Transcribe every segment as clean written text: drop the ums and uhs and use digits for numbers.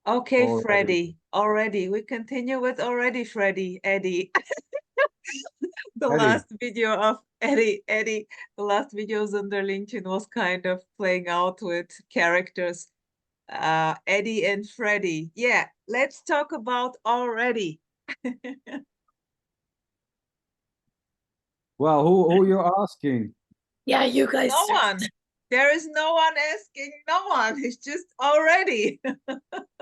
Okay, already. Freddie. Already. We continue with already, Freddie, Eddie. The Eddie. last video of Eddie. The last videos on their LinkedIn was kind of playing out with characters. Eddie and Freddie. Yeah, let's talk about already. Well, who you're asking? Yeah, you guys No one. There is no one asking no one. It's just already.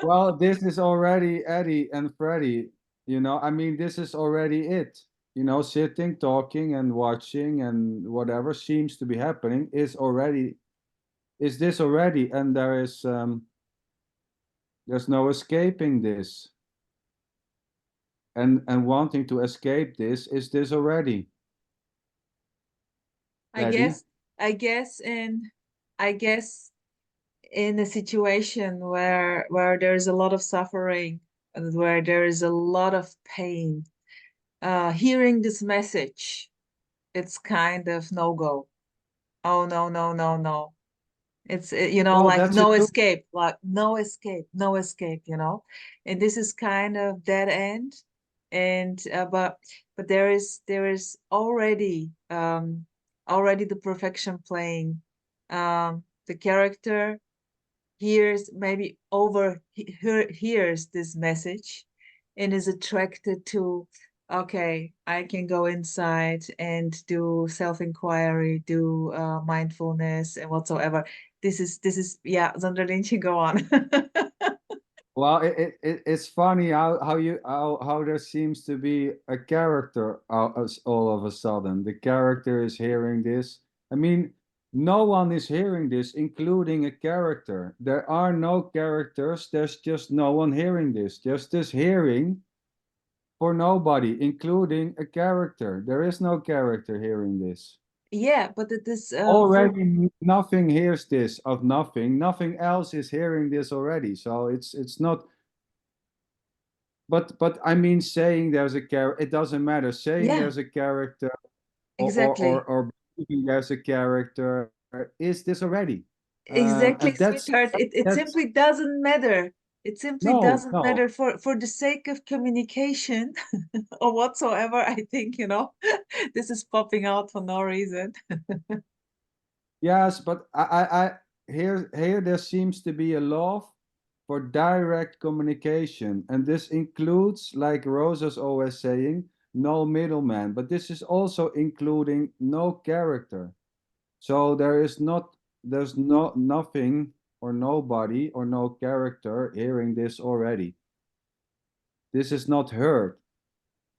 Well, this is already Eddie and Freddie. I mean, this is already it. Sitting, talking, and watching, and whatever seems to be happening is this already, and there's no escaping this. And wanting to escape this is this already, I Eddie? guess I guess in I guess in a situation where there's a lot of suffering and where there is a lot of pain, hearing this message, it's kind of no go. Oh no, no, no, no. It's Well, like that's it no too. escape, like no escape, no escape, and this is kind of dead end. And but there is already the perfection playing. The character hears, maybe hears this message and is attracted to, okay, I can go inside and do self-inquiry, do mindfulness and whatsoever. This is yeah, Zonderlintje, go on. Well, it's funny how there seems to be a character all of a sudden. The character is hearing this. I mean, no one is hearing this, including a character. There are no characters. There's just no one hearing this. Just this hearing for nobody, including a character. There is no character hearing this. Yeah, but it is for Already nothing hears this of nothing. Nothing else is hearing this already. So it's not. But I mean, saying there's a character, it doesn't matter. Saying yeah, there's a character exactly. or believing there's a character is this already. Exactly, And sweetheart. It that's simply doesn't matter. It simply no, doesn't no. matter for the sake of communication or whatsoever. I think, this is popping out for no reason. Yes, but here there seems to be a love for direct communication, and this includes, like Rosa's always saying, no middleman. But this is also including no character. So there's nothing or nobody or no character hearing this already. This is not heard,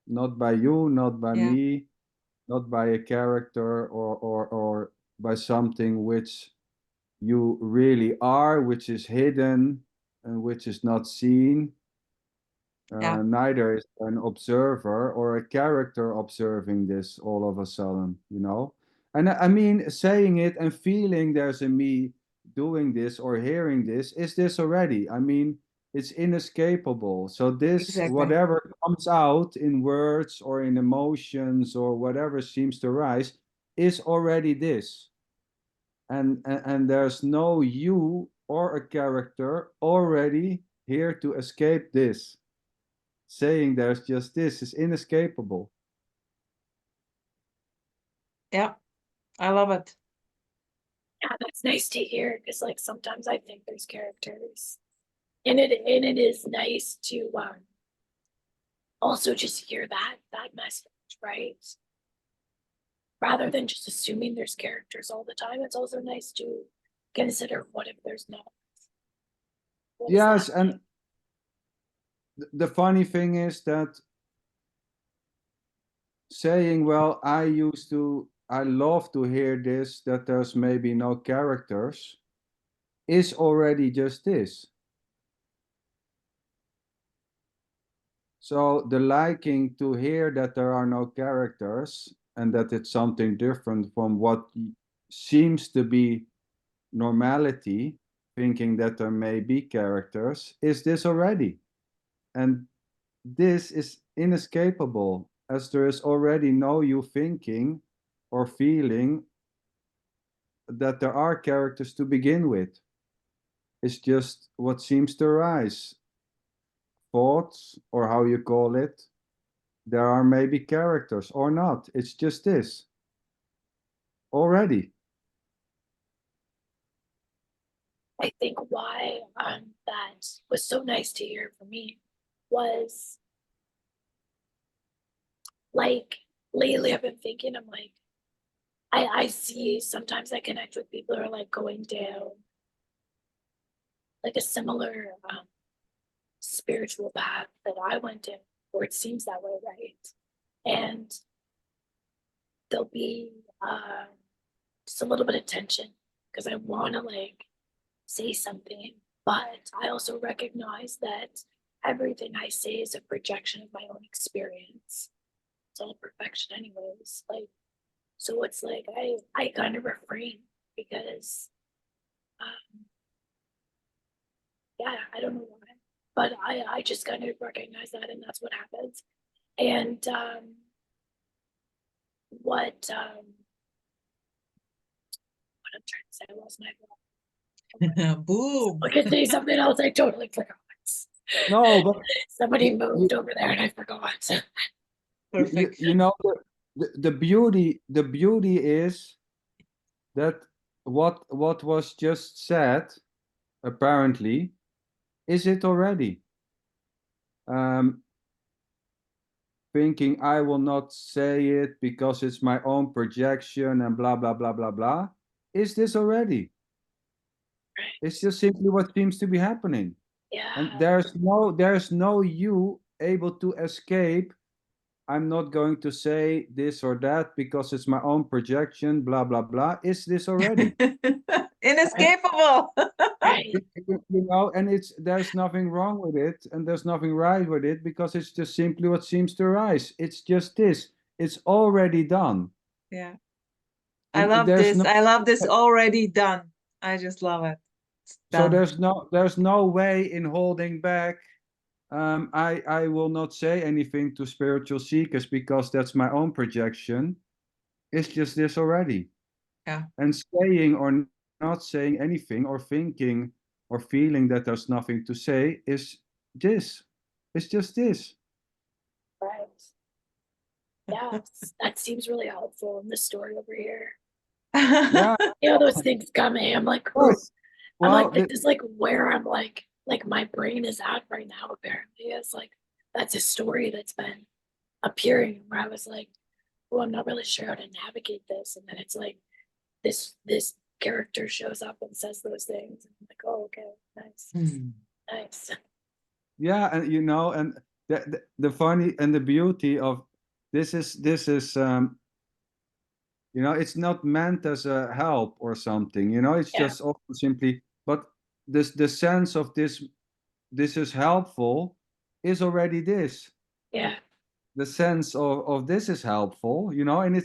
not by you, not by Yeah, me, not by a character or by something which you really are, which is hidden and which is not seen. yeah, Neither is an observer or a character observing this all of a sudden. And I mean, saying it and feeling there's a me doing this or hearing this, is this already? I mean, it's inescapable. So this, exactly. whatever comes out in words or in emotions or whatever seems to rise, is already this. And there's no you or a character already here to escape this. Saying there's just this is inescapable. Yeah, I love it. Yeah, that's nice to hear because like sometimes I think there's characters. And it is nice to also just hear that message, right? Rather than just assuming there's characters all the time, it's also nice to consider what if there's not. What does that Yes, and the funny thing is that saying, well, I love to hear this, that there's maybe no characters, is already just this. So the liking to hear that there are no characters and that it's something different from what seems to be normality, thinking that there may be characters, is this already. And this is inescapable, as there is already no you thinking or feeling that there are characters to begin with. It's just what seems to arise. thoughts, or how you call it, there are maybe characters or not. It's just this already. I think why that was so nice to hear from me was like lately I've been thinking, I'm like, I see sometimes I connect with people who are like going down like a similar spiritual path that I went down, or it seems that way, right? And there'll be just a little bit of tension because I want to like say something, but I also recognize that everything I say is a projection of my own experience. It's all perfection, anyways. Like, so it's like I kind of refrain because, yeah, I don't know why, but I just kind of recognize that, and that's what happens. And what I'm trying to say, I lost my thought. Boom. I could say something else. I totally forgot. No, but Somebody moved over there and I forgot. Perfect. you know, the beauty is that what was just said, apparently, is it already. Thinking I will not say it because it's my own projection and blah blah blah blah blah. Is this already? It's just simply what seems to be happening. Yeah. And there's no you able to escape. I'm not going to say this or that because it's my own projection, blah blah blah. Is this already? Inescapable. Right. You know, and there's nothing wrong with it, and there's nothing right with it because it's just simply what seems to arise. It's just this. It's already done. Yeah. I And love there's this. no I love this already done. I just love it. It's so done. there's no way in holding back. I will not say anything to spiritual seekers because that's my own projection. It's just this already. Yeah. And saying or not saying anything or thinking or feeling that there's nothing to say is this. It's just this. Right. Yeah. That seems really helpful in the story over here. Yeah, You know, those things coming. I'm like, of course. I'm Well, like, this is like where I'm like my brain is at right now, apparently. It's like that's a story that's been appearing where I was like, oh, I'm not really sure how to navigate this. And then it's like this character shows up and says those things. And I'm like, oh, okay, nice. Nice. yeah, and you know, and the funny and the beauty of this is you know, it's not meant as a help or something, you know, it's Yeah. just also simply, but the sense of this is helpful is already this. Yeah. The sense of this is helpful, you know, and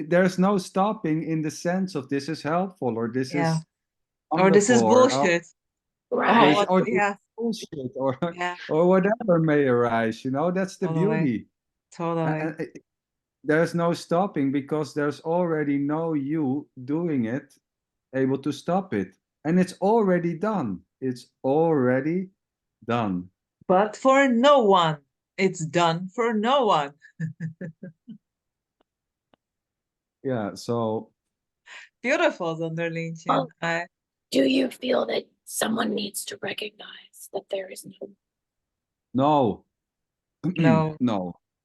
there's no stopping in the sense of this is helpful or this Yeah. is Or this is wonderful bullshit. Right. or this Yeah. is bullshit Yeah. or whatever may arise, you know, that's the Totally. beauty. Totally. And there's no stopping because there's already no you doing it able to stop it, and it's already done. It's already done. But for no one. It's done for no one. Yeah, so Beautiful, Zonderlientje. Well, do you feel that someone needs to recognize that there is no. No.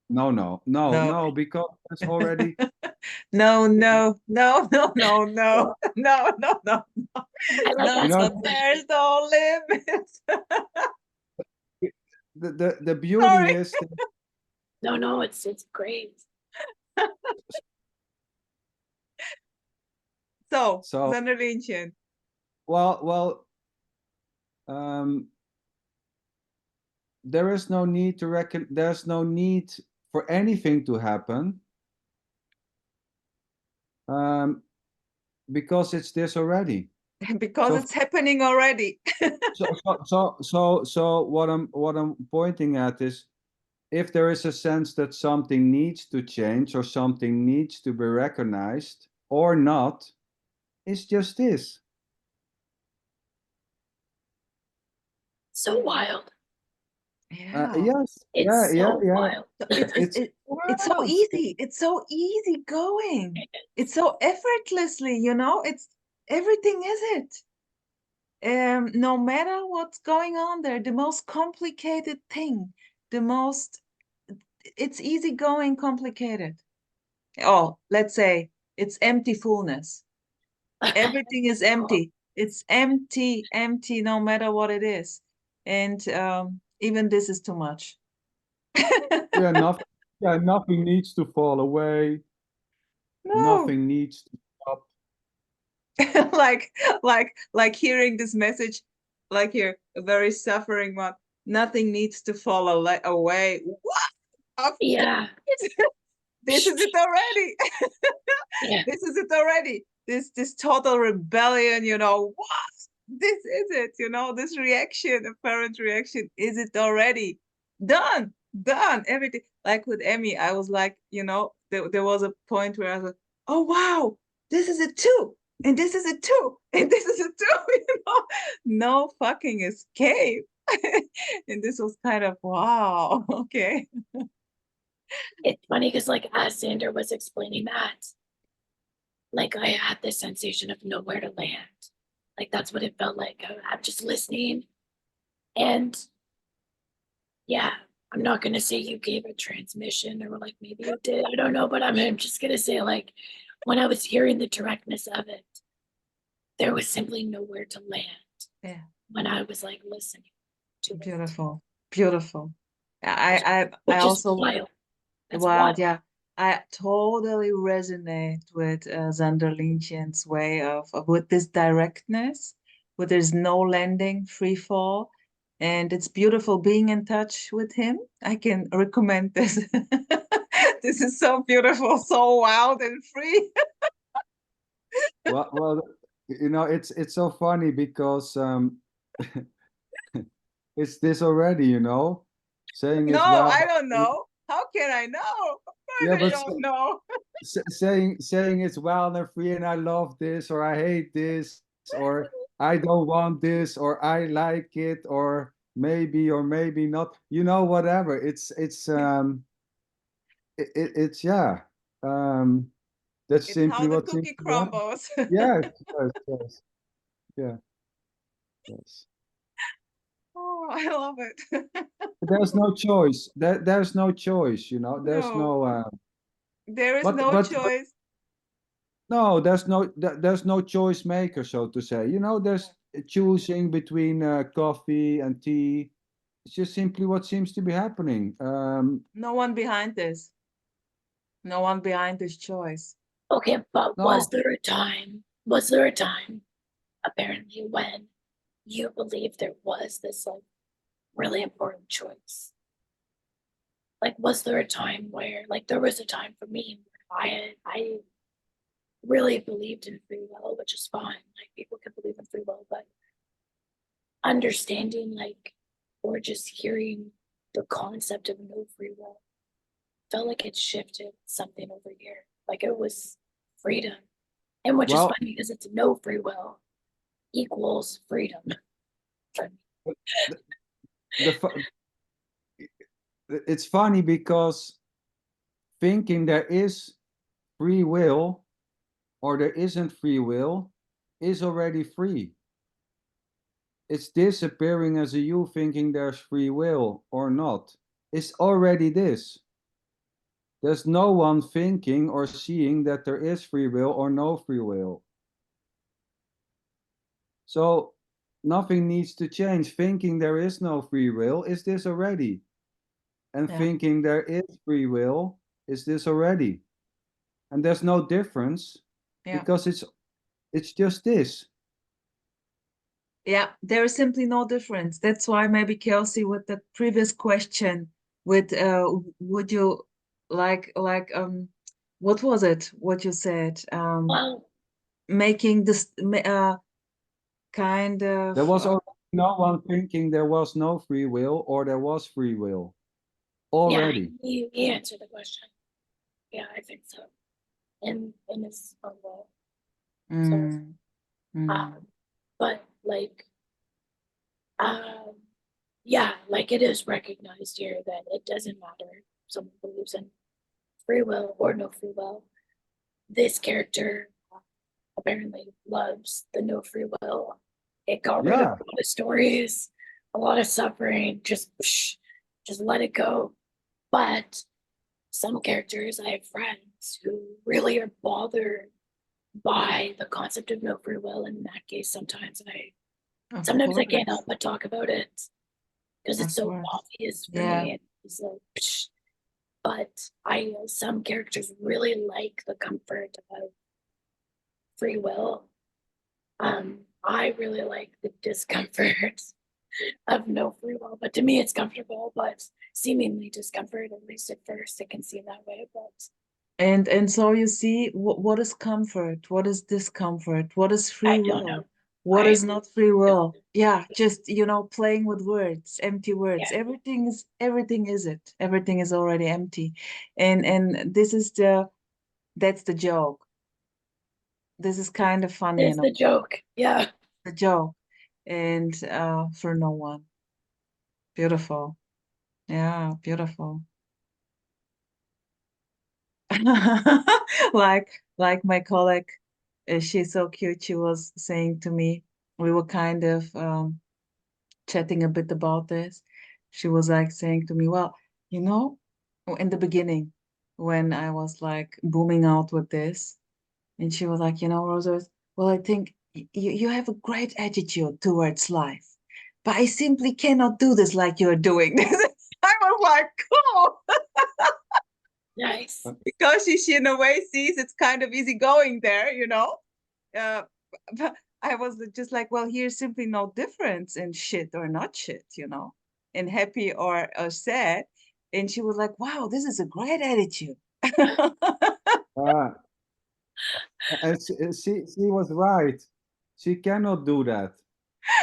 No, no, because it's already No, no, no, no, no, no, no, no, no, no. I like No, you know asking there's no limit. the beauty Sorry. is that, no, it's great. So, so Zonderlientje. well um there is no need to reckon, there's no need for anything to happen, because it's this already. Because So it's happening already. so what I'm pointing at is, if there is a sense that something needs to change or something needs to be recognized or not, it's just this. So wild. Yeah. Yes, It's so wild. So it's so wild. easy. It's so easy going. It's so effortlessly, you know, it's everything is it. No matter what's going on there, the most complicated thing, the most, it's easy going complicated. Oh, let's say it's empty fullness. Everything is empty. It's empty, empty, no matter what it is. And even this is too much. Yeah, nothing needs to fall away. No. Nothing needs to stop. like hearing this message, like here, a very suffering one. Nothing needs to fall away. What? Of Yeah. this is it already. Yeah. This is it already. This total rebellion, you know. What? This is it, you know, this reaction, apparent reaction, is it already done? Done. Everything. Like with Emmy, I was like, you know, there was a point where I was like, oh wow, this is it too. And this is it too. And this is it too, you know. No fucking escape. And this was kind of wow, okay. It's funny because like as Sander was explaining that, like I had this sensation of nowhere to land. Like that's what it felt like. I'm just listening. And yeah, I'm not gonna say you gave a transmission or like maybe you did. I don't know, but I'm just gonna say like when I was hearing the directness of it, there was simply nowhere to land Yeah. when I was like listening to it. Beautiful. Beautiful. I Which is also wild. That's wild, wild. yeah. I totally resonate with Zander Linchen's way of with this directness, where there's no landing, free fall, and it's beautiful being in touch with him. I can recommend this. This is so beautiful, so wild and free. Well, you know, it's so funny because it's this already, you know, saying No, it's wild. I don't know. How can I know? Of Yeah, course I but don't know. saying it's wild and free and I love this or I hate this or I don't want this or I like it or maybe not. You know, whatever. It's yeah. Um, that's It's how simply the what seems cookie to be happening. crumbles. Yes, yes, yes, yeah, yes. Oh, I love it. There's no choice. There's no choice, you know. There's No, no there is but no but choice. no, there's no choice maker, so to say. You know, there's choosing between coffee and tea. It's just simply what seems to be happening. No one behind this. No one behind this choice. Okay, but No, was there a time apparently when you believe there was this like really important choice? Like, was there a time where, like, there was a time for me where I really believed in free will, which is fine. Like, people can believe in free will, but understanding, like, or just hearing the concept of no free will felt like it shifted something over here. Like, it was freedom. And which is well, funny because it's no free will equals freedom. the, the it's funny because thinking there is free will or there isn't free will is already free. It's disappearing as a you thinking there's free will or not. It's already this. There's no one thinking or seeing that there is free will or no free will. So nothing needs to change. Thinking there is no free will is this already. And Yeah. thinking there is free will is this already. And there's no difference Yeah. because it's just this. Yeah, there is simply no difference. That's why maybe Kelsey, with the previous question, with would you like what was it? What you said? Well, Making this kind of There was already no one thinking there was no free will or there was free will yeah, already. he answered the question. Yeah, I think so. In his own way. So, mm, mm, but like, um, yeah, like it is recognized here that it doesn't matter if someone believes in free will or no free will. This character apparently loves the no free will. It got rid of Yeah, a lot of stories, a lot of suffering, just let it go. But some characters, I have friends who really are bothered by the concept of no free will. And in that case, sometimes Of I course, can't help but talk about it because of it's so course. obvious for Yeah. me. It's like, but some characters really like the comfort of free will. I really like the discomfort of no free will, but to me it's comfortable, but seemingly discomfort, at least at first it can seem that way, but And so you see, what is comfort? What is discomfort? What is free I don't know. will? What I is not free don't will? Yeah, just, playing with words, empty words. Yeah. Everything is it. Everything is already empty. And this is that's the joke. This is kind of funny, It's the joke. Yeah. the joke. And for no one. Beautiful. Yeah, beautiful. like my colleague, she's so cute. She was saying to me, we were kind of chatting a bit about this. She was like saying to me, well, in the beginning, when I was like booming out with this, and she was like, Rosa, well, I think you have a great attitude towards life, but I simply cannot do this like you're doing this. I was like, cool. Nice. Because she in a way sees it's kind of easy going there, but I was just like, well, here's simply no difference in shit or not shit, in happy or sad. And she was like, wow, this is a great attitude. uh, and she was right. She cannot do that.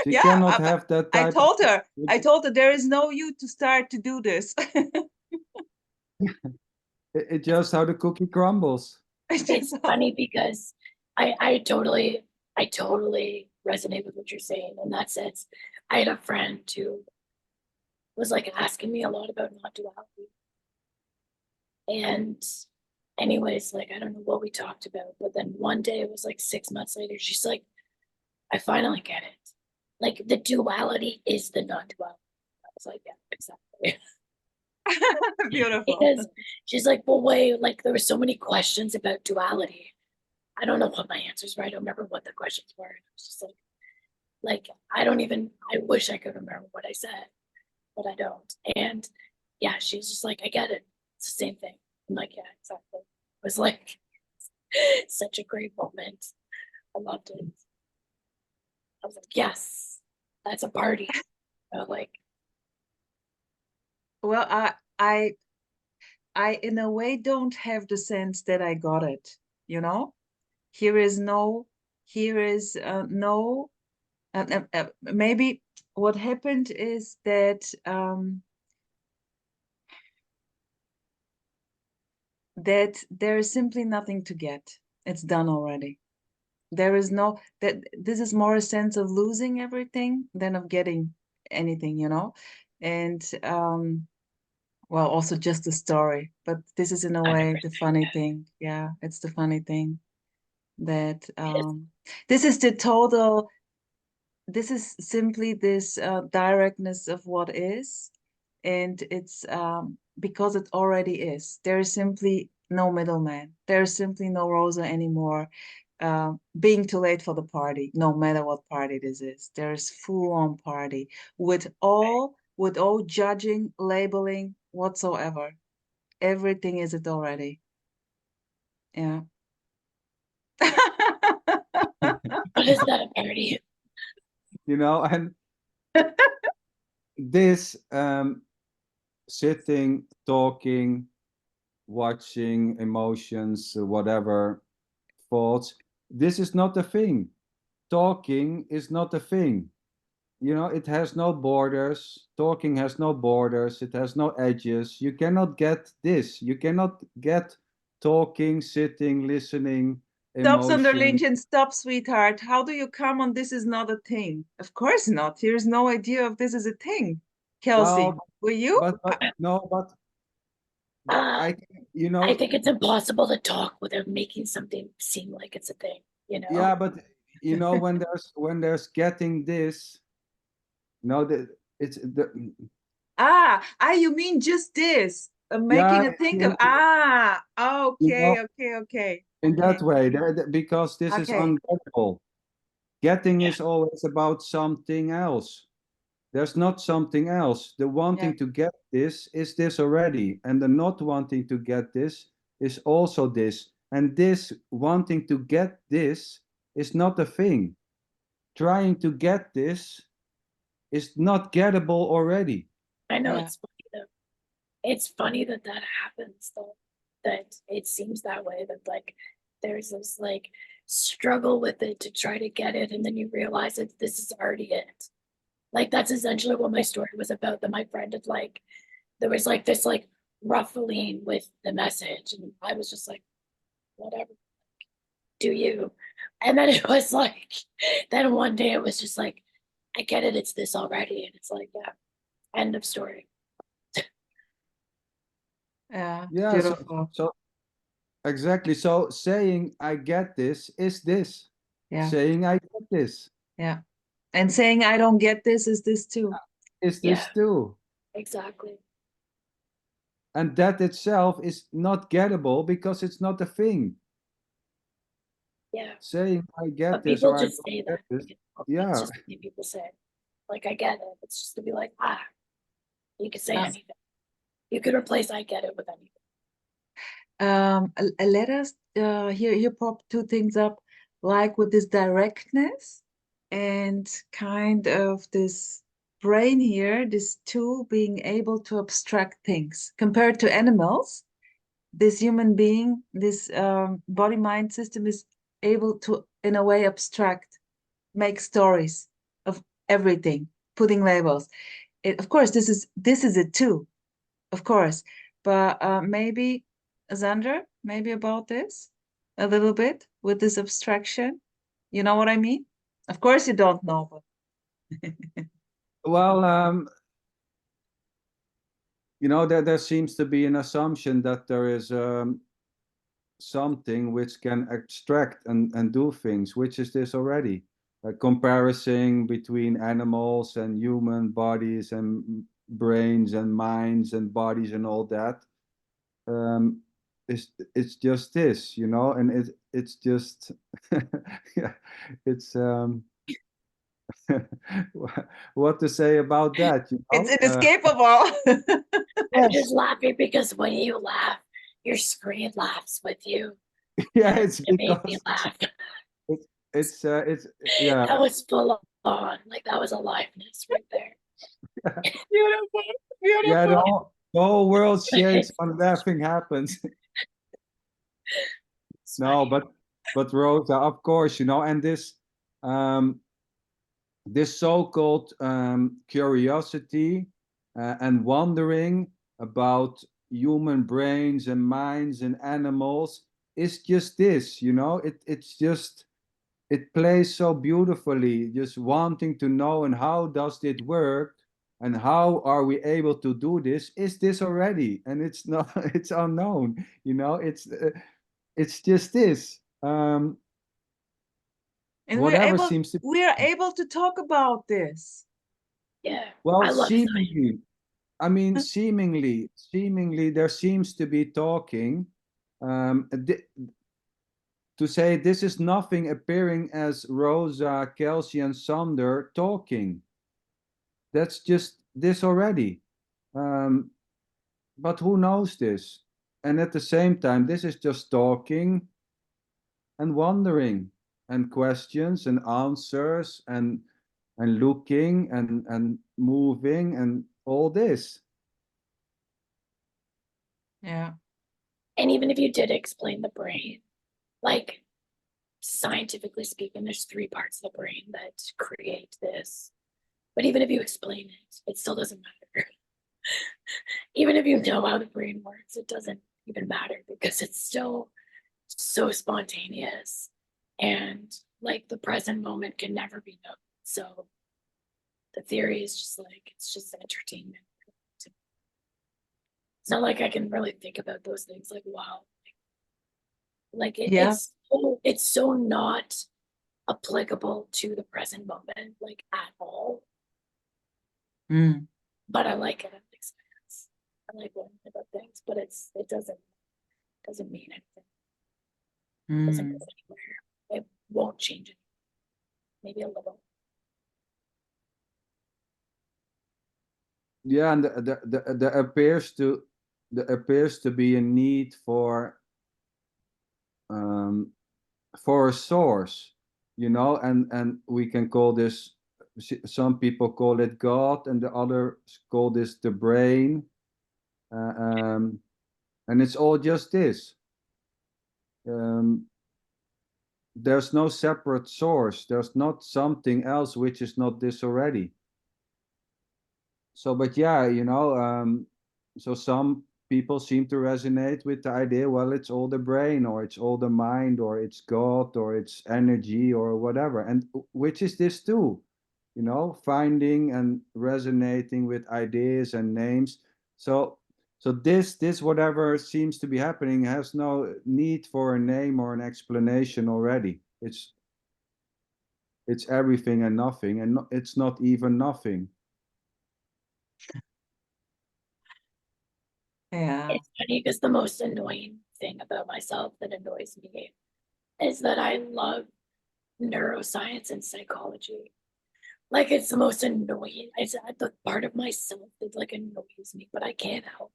She Yeah, cannot have that I type of. told her, there is no you to start to do this. It's just how the cookie crumbles. It's funny because I totally resonate with what you're saying in that sense. I had a friend who was like asking me a lot about non-duality. And anyways, like I don't know what we talked about, but then one day it was like 6 months later, she's like, I finally get it. Like the duality is the non-duality. I was like, yeah, exactly. Beautiful. Because she's like, well, wait, like there were so many questions about duality. I don't know what my answers were. I don't remember what the questions were. I was just like I wish I could remember what I said, but I don't. And yeah, she's just like, I get it. It's the same thing. I'm like, yeah, exactly. It was like such a great moment. I loved it. I was like, yes, that's a party. Like, Well, I in a way don't have the sense that I got it, Here is no, maybe what happened is that there is simply nothing to get. It's done already. There is no, that this is more a sense of losing everything than of getting anything, And well, also just a story, but this is in a way the funny thing. Yeah, it's the funny thing that this is the total, this is simply this directness of what is, and it's because it already is. There is simply no middleman. There is simply no Rosa anymore. Being too late for the party, no matter what party this is. There is full-on party with all judging, labeling whatsoever. Everything is it already. Yeah. what is that a party? And this sitting, talking, watching emotions, whatever thoughts, this is not a thing. Talking is not a thing. It has no borders. Talking has no borders. It has no edges. You cannot get this. You cannot get talking, sitting, listening, Stop, emotion. Sunderlinchen, stop, sweetheart. How do you come on this is not a thing? Of course not. There's no idea of this is a thing. Kelsey, Well, were you? but no, but Uh, I, you I know, think it's impossible to talk without making something seem like it's a thing, you know? yeah, but you know, when there's getting this, no, the it's the You mean just this? yeah, Making a think of, you okay, know, okay, okay, in okay, that way, because this is okay. ungettable. Getting Yeah. is always about something else. There's not something else. The Yeah, wanting to get this is this already, and the not wanting to get this is also this. And this wanting to get this is not a thing. Trying to get this is not gettable already. I know yeah, it's funny though. It's funny that that happens though, that it seems that way, that like there's this like struggle with it to try to get it, and then you realize that this is already it. Like that's essentially what my story was about. That my friend had like, there was like this like ruffling with the message, and I was just like, whatever, do you? And then it was like, then one day it was just like, I get it, it's this already, and it's like, yeah, end of story. yeah, Yeah, beautiful. so exactly. So saying I get this is this. Yeah, Saying I get this yeah. And saying I don't get this is this too. is Yeah, this too. exactly. And that itself is not gettable because it's not a thing. Yeah. Saying I get But this people or I just don't say get that. this, It's yeah. just something people say. Like, I get it. It's just to be like, you could say Uh, anything. You could replace I get it with anything. Let us here pop two things up, like with this directness and kind of this brain here, this tool being able to abstract things compared to animals. This human being, this body mind system is able to, in a way, abstract, make stories of everything, putting labels. Of course, this is it too, of course. But maybe, Xander, maybe about this a little bit with this abstraction. You know what I mean? Of course, you don't know, but Well, you know, there seems to be an assumption that there is something which can extract and do things, which is this already. A comparison between animals and human bodies and brains and minds and bodies and all that. It's just this, you know, and it's just yeah, it's what to say about that, you it's know? inescapable. I'm just Yes, laughing because when you laugh, your screen laughs with you. yeah, And it's it made me because laugh. it's it's yeah. That was full on. Like, that was aliveness right there. Beautiful, Yeah, beautiful. the whole world shakes It's when laughing happens. No, funny. but Rosa, of course, you know, and um this so-called curiosity and wondering about human brains and minds and animals is just this, you know, it's just it plays so beautifully, just wanting to know and how does it work and how are we able to do this? Is this already? And it's not, it's unknown, you know, it's just this. And we're Whatever able seems to, we are able to talk about this. Yeah. well, I love science. seemingly, I mean, seemingly, there seems to be talking. Um, to say this is nothing appearing as Rosa, Kelsey, and Sander talking. That's just this already. Um, but who knows this? And at the same time, this is just talking and wondering and questions and answers and looking and moving and all this. Yeah. And even if you did explain the brain, like, scientifically speaking, there's three parts of the brain that create this. But even if you explain it, it still doesn't matter. Even if you know how the brain works, it doesn't even matter because it's still so spontaneous, and like the present moment can never be known. So the theory is just like, it's just entertainment. It's not like I can really think about those things like, wow. Like Yeah. it's so not applicable to the present moment, like at all. Mm. But I like it. It makes sense. I like learning about things, but it doesn't mean anything. It doesn't go anywhere. It won't change it. Maybe a little. Yeah, and there appears to be a need for a source, you know, and we can call this, some people call it God, and the others call this the brain, and it's all just this. There's no separate source. There's not something else which is not this already. So, but yeah, you know, so some people seem to resonate with the idea, well, it's all the brain, or it's all the mind, or it's God, or it's energy, or whatever. And which is this too, you know, finding and resonating with ideas and names. So this whatever seems to be happening has no need for a name or an explanation already. It's everything and nothing, and it's not even nothing. Yeah. It's funny because the most annoying thing about myself that annoys me is that I love neuroscience and psychology. Like it's the most annoying. It's the part of myself that like annoys me, but I can't help.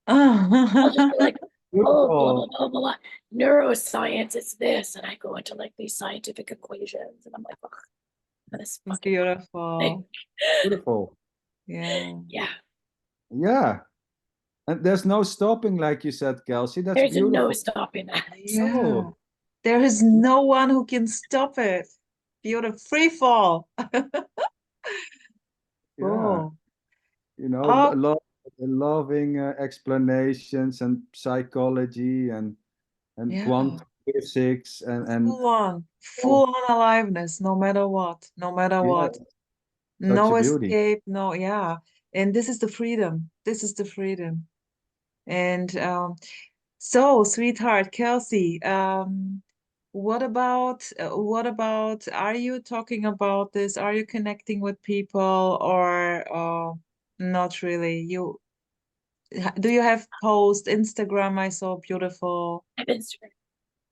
I'll just be like, oh, blah, blah, Beautiful. blah, blah, blah. Neuroscience is this. And I go into like these scientific equations and I'm like, oh, this fucking thing. Beautiful. Beautiful. Yeah. Yeah. Yeah. And there's no stopping, like you said, Kelsey. That's There's beautiful. no stopping that. Yeah. Oh, There is no one who can stop it. Beautiful. Free fall. yeah. Cool. You know, Oh, loving explanations and psychology and yeah. quantum physics and Full on. oh, Full on aliveness, no matter what. No matter yeah, what. such a No beauty. escape. No, yeah. And this is the freedom. This is the freedom. And so, sweetheart, Kelsey, what about, are you talking about this? Are you connecting with people or not really? Do you have post Instagram? I saw beautiful. I have Instagram.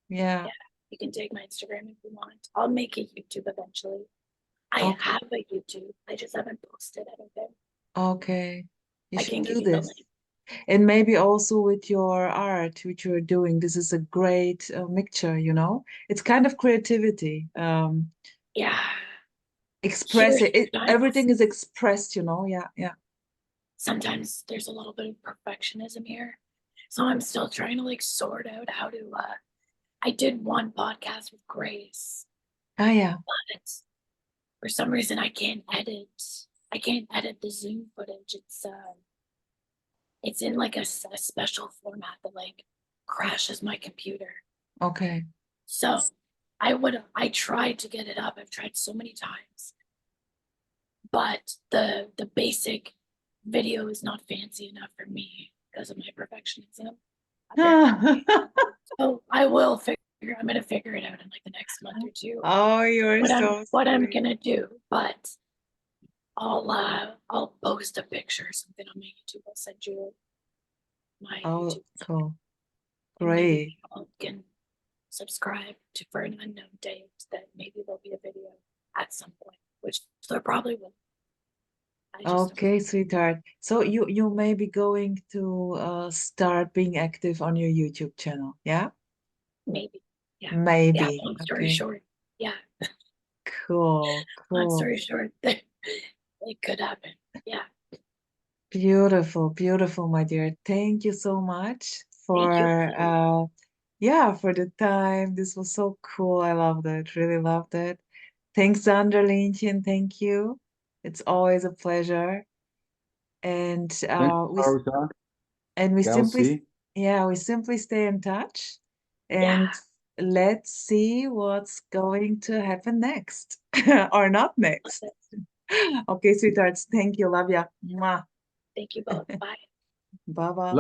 Yeah. Yeah. You can take my Instagram if you want. I'll make a YouTube eventually. I Okay. have a YouTube. I just haven't posted anything. Okay. You I should can do give you the this. link. And maybe also with your art, which you're doing, this is a great mixture, you know? It's kind of creativity. Yeah. Express Here it. sometimes Everything is expressed, you know? Yeah, yeah. sometimes there's a little bit of perfectionism here. So I'm still trying to like sort out how to I did one podcast with Grace, Ah, yeah. but for some reason I can't edit. I can't edit the Zoom footage. It's in like a special format that like crashes my computer. Okay. So I tried to get it up. I've tried so many times, but the basic video is not fancy enough for me because of my perfectionism. So I will figure. I'm gonna figure it out in like the next month or two. Oh, you're What I'm sweet. gonna do, but I'll post a picture or something on my YouTube. I'll send you my Oh, YouTube cool. and maybe Great. you can subscribe to for an unknown date that maybe there'll be a video at some point, which there probably will. I just Okay, sweetheart. So you may be going to start being active on your YouTube channel, yeah? maybe. Yeah. Yeah, Maybe. long story Okay. short. Yeah. Cool, Long cool. story short, it could happen. Yeah. Beautiful, beautiful, my dear. Thank you so much Thank you. for yeah, for the time. This was so cool. I loved it. Really loved it. Thanks, Zanderlintje. Thank you. It's always a pleasure. And Thank you, Rosa, we simply, Kelsey. yeah, we simply stay in touch Yeah. and let's see what's going to happen next or not next. Okay, sweethearts. Thank you. Love ya. Mwah. Thank you both. Bye. Bye bye.